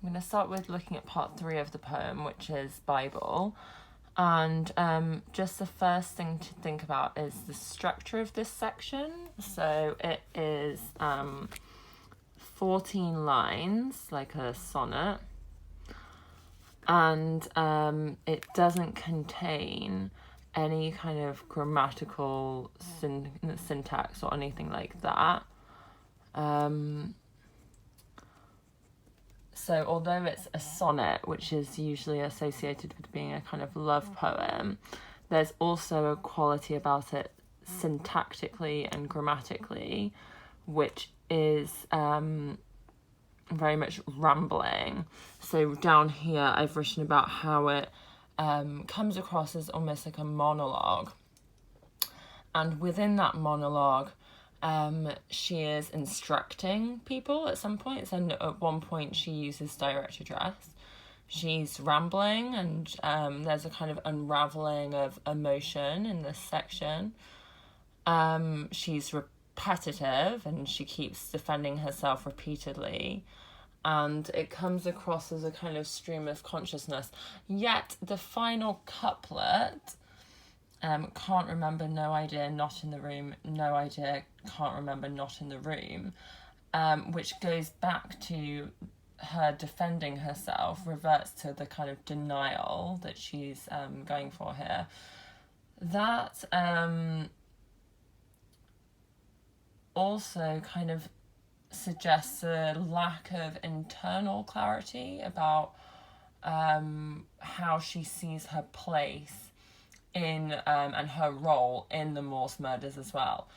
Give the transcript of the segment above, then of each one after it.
I'm going to start with looking at part 3 of the poem, which is Bible. And just the first thing to think about is the structure of this section. So it is 14 lines, like a sonnet. And it doesn't contain any kind of grammatical syntax or anything like that. So although it's a sonnet, which is usually associated with being a kind of love poem, there's also a quality about it syntactically and grammatically, which is very much rambling. So down here I've written about how it comes across as almost like a monologue. And within that monologue, she is instructing people at some points, and at one point she uses direct address. She's rambling, and there's a kind of unraveling of emotion in this section. She's repetitive, and she keeps defending herself repeatedly, and it comes across as a kind of stream of consciousness. Yet the final couplet, can't remember, no idea, not in the room, no idea, can't remember, not in the room, which goes back to her defending herself, reverts to the kind of denial that she's going for here. That also kind of suggests a lack of internal clarity about how she sees her place in and her role in the Morse murders as well.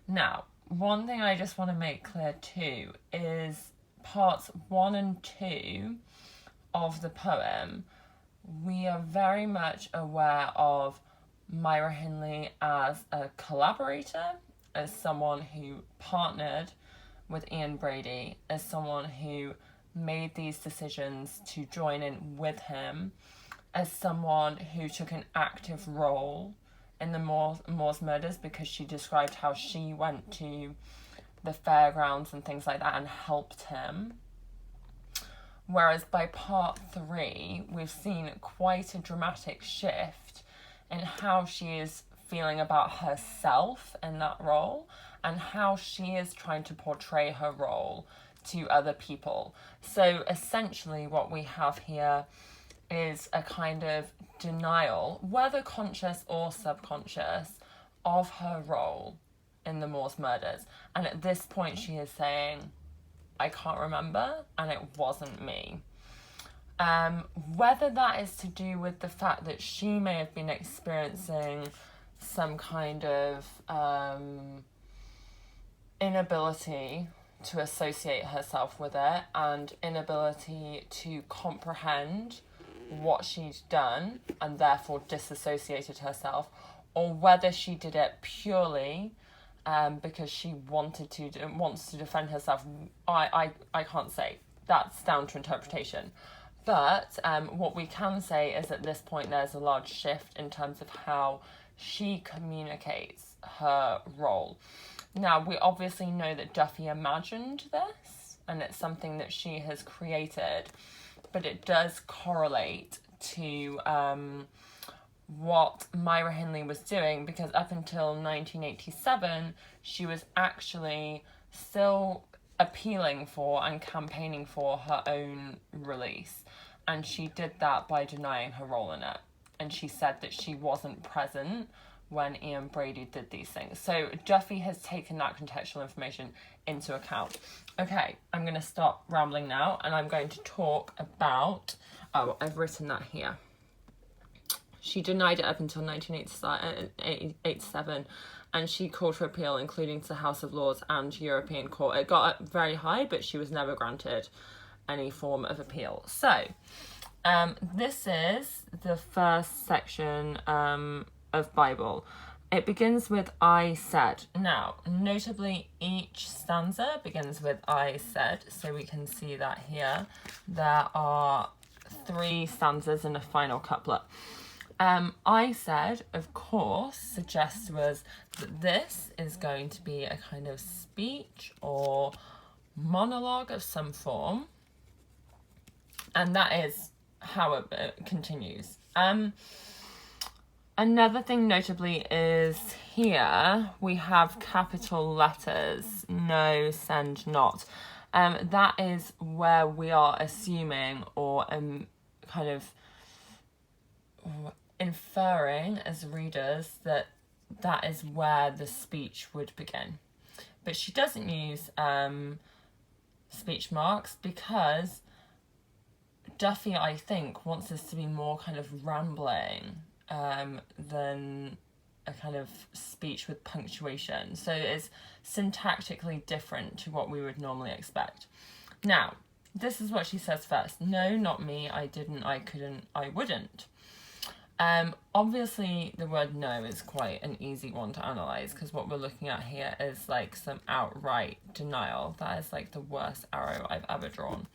Now, one thing I just want to make clear too is parts 1 and 2 of the poem, we are very much aware of Myra Hindley as a collaborator, as someone who partnered with Ian Brady, as someone who made these decisions to join in with him, as someone who took an active role in the Morse murders, because she described how she went to the fairgrounds and things like that and helped him. Whereas by part 3, we've seen quite a dramatic shift in how she is feeling about herself in that role and how she is trying to portray her role to other people. So essentially what we have here is a kind of denial, whether conscious or subconscious, of her role in the Morse murders. And at this point she is saying, I can't remember, and it wasn't me. Whether that is to do with the fact that she may have been experiencing some kind of inability to associate herself with it and inability to comprehend what she'd done and therefore disassociated herself, or whether she did it purely because she wants to defend herself, I can't say. That's down to interpretation. But what we can say is at this point there's a large shift in terms of how she communicates her role. Now, we obviously know that Duffy imagined this, and it's something that she has created, but it does correlate to what Myra Hindley was doing, because up until 1987, she was actually still appealing for and campaigning for her own release. And she did that by denying her role in it. And she said that she wasn't present when Ian Brady did these things. So Duffy has taken that contextual information into account. Okay, I'm going to stop rambling now, and I'm going to talk about... Oh, I've written that here. She denied it up until 1987, and she called for appeal, including to the House of Lords and European Court. It got up very high, but she was never granted any form of appeal. So, this is the first section of Bible. It begins with I said. Now, notably, each stanza begins with I said, so we can see that here. There are 3 stanzas and a final couplet. I said, of course, suggests to us that this is going to be a kind of speech or monologue of some form. And that is how it continues. Another thing notably is here we have capital letters, no, send, not. That is where we are assuming or kind of inferring as readers that that is where the speech would begin. But she doesn't use speech marks because Duffy, I think, wants this to be more kind of rambling than a kind of speech with punctuation. So it's syntactically different to what we would normally expect. Now, this is what she says first. No, not me. I didn't, I couldn't, I wouldn't. Obviously, the word no is quite an easy one to analyse because what we're looking at here is like some outright denial. That is like the worst arrow I've ever drawn.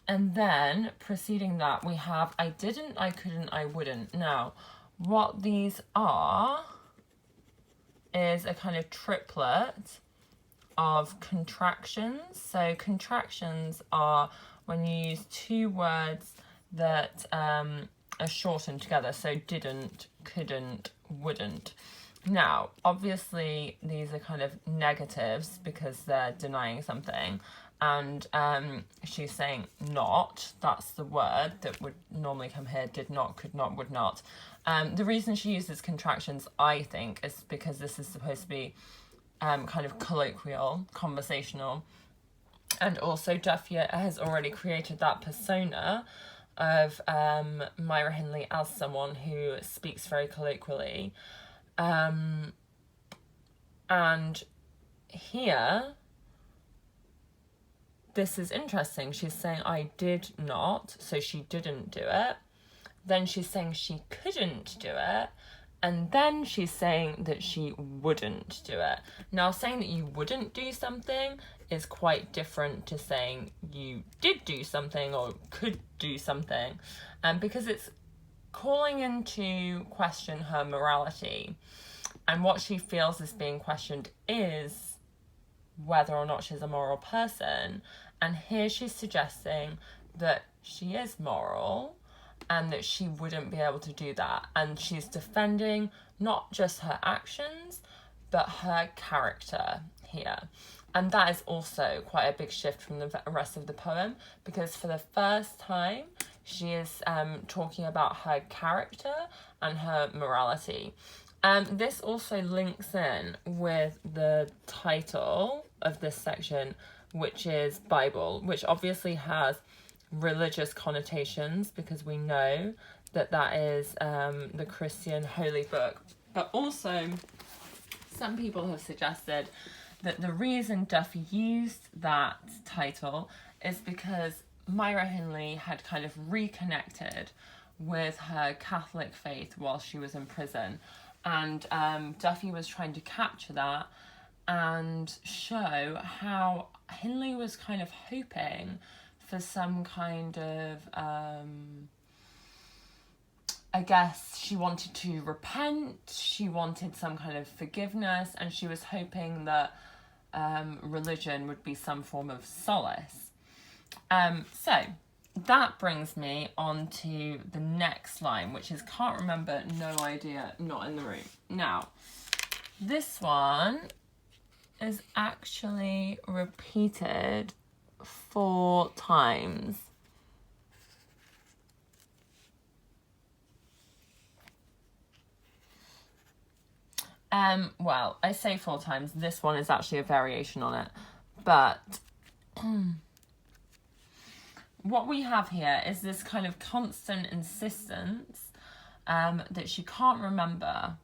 And then, preceding that, we have I didn't, I couldn't, I wouldn't. Now, what these are is a kind of triplet of contractions. So contractions are when you use two words that are shortened together. So didn't, couldn't, wouldn't. Now, obviously, these are kind of negatives because they're denying something. And she's saying not, that's the word that would normally come here, did not, could not, would not. The reason she uses contractions, I think, is because this is supposed to be kind of colloquial, conversational. And also Duffy has already created that persona of Myra Hindley as someone who speaks very colloquially. And here, this is interesting. She's saying, I did not, so she didn't do it. Then she's saying she couldn't do it. And then she's saying that she wouldn't do it. Now, saying that you wouldn't do something is quite different to saying you did do something or could do something. Because it's calling into question her morality. And what she feels is being questioned is whether or not she's a moral person. And here she's suggesting that she is moral and that she wouldn't be able to do that. And she's defending not just her actions, but her character here. And that is also quite a big shift from the rest of the poem, because for the first time, she is talking about her character and her morality. This also links in with the title of this section, which is Bible, which obviously has religious connotations because we know that that is the Christian holy book. But also, some people have suggested that the reason Duffy used that title is because Myra Hindley had kind of reconnected with her Catholic faith while she was in prison. And Duffy was trying to capture that and show how Hindley was kind of hoping for some kind of, I guess she wanted to repent, she wanted some kind of forgiveness, and she was hoping that religion would be some form of solace. So that brings me on to the next line, which is can't remember, no idea, not in the room. Now, this one is actually repeated 4 times. Well, I say 4 times. This one is actually a variation on it. But what we have here is this kind of constant insistence that she can't remember.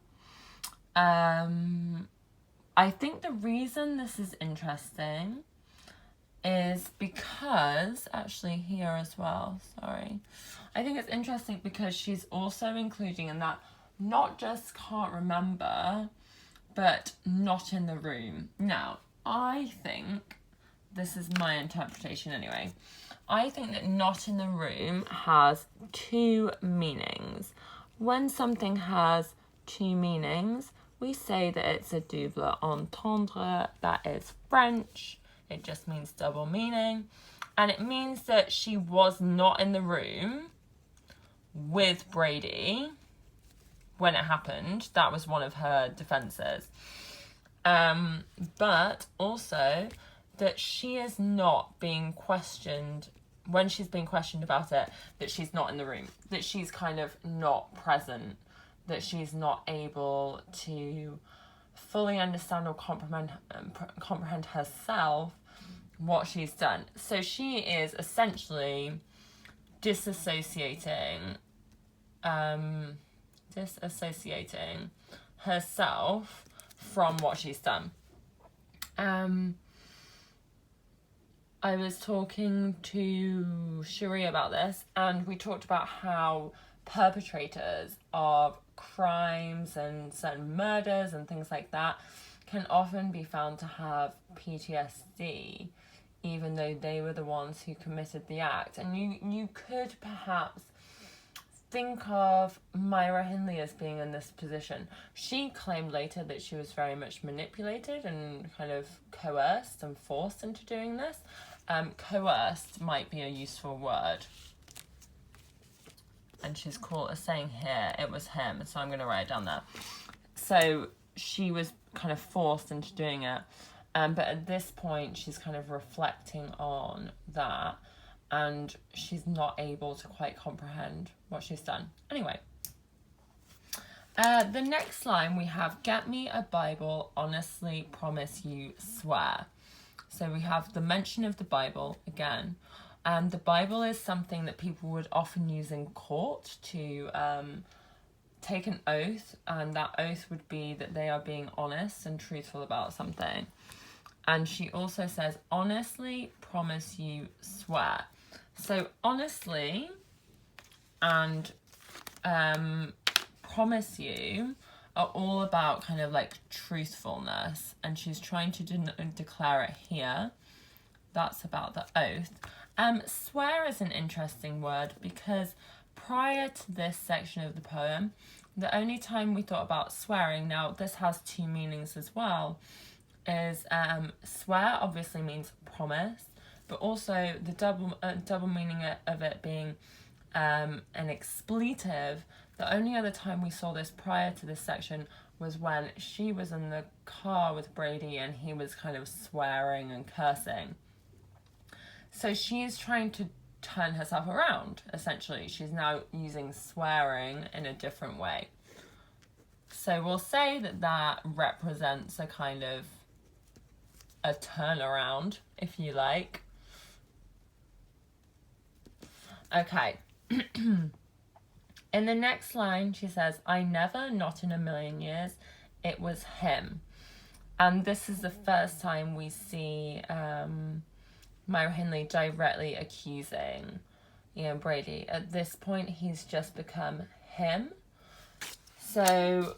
I think the reason this is interesting is because, actually here as well, sorry. I think it's interesting because she's also including in that not just can't remember, but not in the room. Now, I think, this is my interpretation anyway, I think that not in the room has 2 meanings. When something has 2 meanings, we say that it's a double entendre, that is French. It just means double meaning. And it means that she was not in the room with Brady when it happened. That was one of her defenses. But also that she is not being questioned when she's being questioned about it, that she's not in the room, that she's kind of not present, that she's not able to fully understand or comprehend herself what she's done. So she is essentially disassociating herself from what she's done. I was talking to Cherie about this, and we talked about how perpetrators of crimes and certain murders and things like that can often be found to have PTSD, even though they were the ones who committed the act. And you could perhaps think of Myra Hindley as being in this position. She claimed later that she was very much manipulated and kind of coerced and forced into doing this. Coerced might be a useful word. And she's saying here, it was him, so I'm going to write it down there. So she was kind of forced into doing it. But at this point, she's kind of reflecting on that, and she's not able to quite comprehend what she's done. Anyway, the next line we have, get me a Bible, honestly, promise you, swear. So we have the mention of the Bible again. And the Bible is something that people would often use in court to take an oath, and that oath would be that they are being honest and truthful about something. And she also says, honestly, promise you, swear. So honestly and promise you are all about kind of like truthfulness, and she's trying to declare it here. That's about the oath. Swear is an interesting word, because prior to this section of the poem, the only time we thought about swearing, now this has two meanings as well, is swear obviously means promise, but also the double meaning of it being an expletive. The only other time we saw this prior to this section was when she was in the car with Brady and he was kind of swearing and cursing. So she's trying to turn herself around, essentially. She's now using swearing in a different way. So we'll say that that represents a kind of a turnaround, if you like. Okay. In the next line, she says, I never, not in a million years, it was him. And this is the first time we see Myra Hindley directly accusing Brady. At this point, he's just become him. So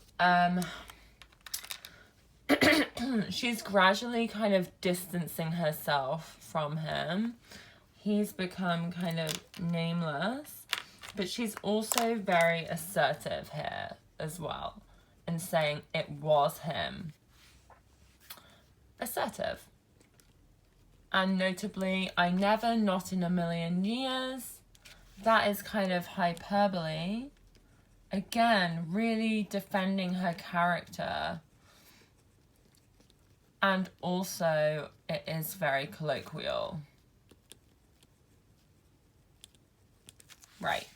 she's gradually kind of distancing herself from him. He's become kind of nameless, but she's also very assertive here as well, in saying it was him. Assertive. And notably, I never, not in a million years. That is kind of hyperbole. Again, really defending her character. And also, it is very colloquial. Right.